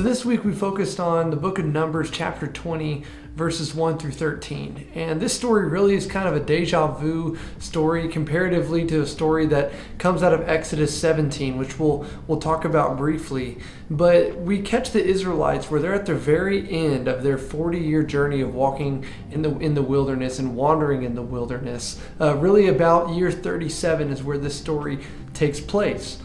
this week we focused on the book of Numbers, chapter 20, verses 1 through 13. And this story really is kind of a deja vu story comparatively to a story that comes out of Exodus 17, which we'll talk about briefly. But we catch the Israelites where they're at the very end of their 40-year journey of walking in the wilderness and wandering in the wilderness. Really about year 37 is where this story takes place.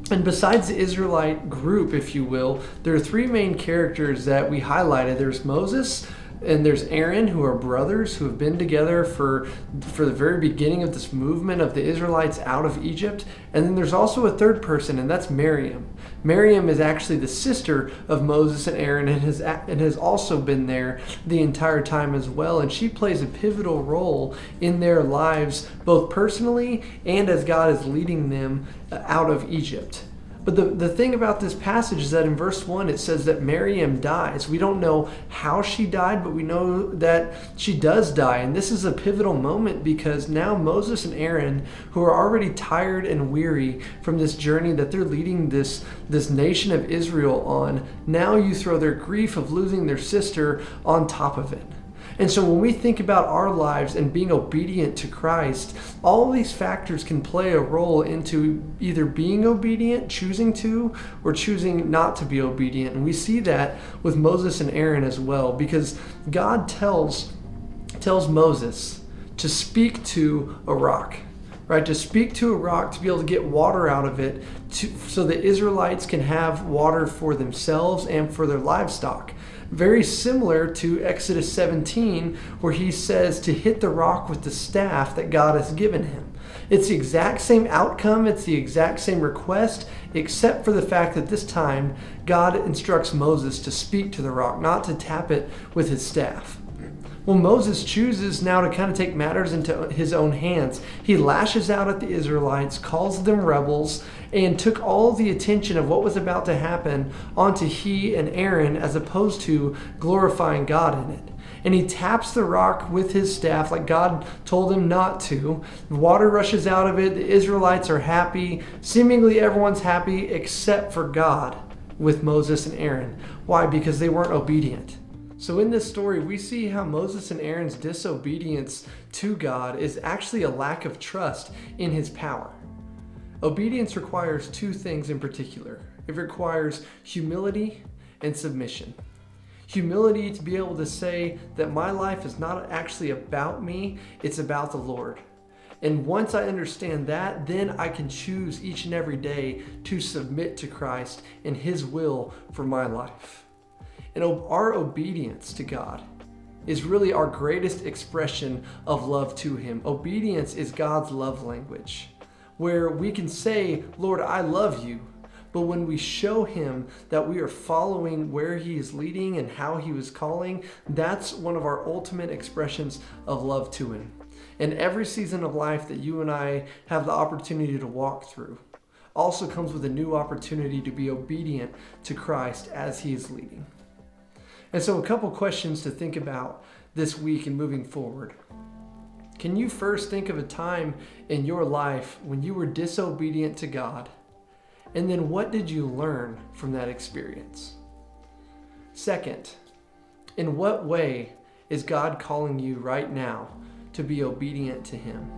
And besides the Israelite group, if you will, there are three main characters that we highlighted. There's Moses and there's Aaron, who are brothers who have been together for the very beginning of this movement of the Israelites out of Egypt. And then there's also a third person, and that's Miriam. Miriam is actually the sister of Moses and Aaron and has also been there the entire time as well. And she plays a pivotal role in their lives, both personally and as God is leading them out of Egypt. But the thing about this passage is that in verse 1 it says that Miriam dies. We don't know how she died, but we know that she does die. And this is a pivotal moment because now Moses and Aaron, who are already tired and weary from this journey that they're leading this nation of Israel on, now you throw their grief of losing their sister on top of it. And so when we think about our lives and being obedient to Christ, all of these factors can play a role into either being obedient, choosing to, or choosing not to be obedient. And we see that with Moses and Aaron as well, because God tells Moses to speak to a rock. Right, to speak to a rock to be able to get water out of it so the Israelites can have water for themselves and for their livestock. Very similar to Exodus 17, where he says to hit the rock with the staff that God has given him. It's the exact same outcome, it's the exact same request, except for the fact that this time God instructs Moses to speak to the rock, not to tap it with his staff. Well, Moses chooses now to kind of take matters into his own hands. He lashes out at the Israelites, calls them rebels, and took all the attention of what was about to happen onto he and Aaron as opposed to glorifying God in it. And he taps the rock with his staff like God told him not to. The water rushes out of it. The Israelites are happy. Seemingly everyone's happy except for God with Moses and Aaron. Why? Because they weren't obedient. So in this story, we see how Moses and Aaron's disobedience to God is actually a lack of trust in his power. Obedience requires two things in particular. It requires humility and submission. Humility to be able to say that my life is not actually about me, it's about the Lord. And once I understand that, then I can choose each and every day to submit to Christ and his will for my life. And our obedience to God is really our greatest expression of love to him. Obedience is God's love language, where we can say, Lord, I love you. But when we show him that we are following where he is leading and how he was calling, that's one of our ultimate expressions of love to him. And every season of life that you and I have the opportunity to walk through also comes with a new opportunity to be obedient to Christ as he is leading. And so a couple questions to think about this week and moving forward. Can you first think of a time in your life when you were disobedient to God? And then what did you learn from that experience? Second, in what way is God calling you right now to be obedient to him?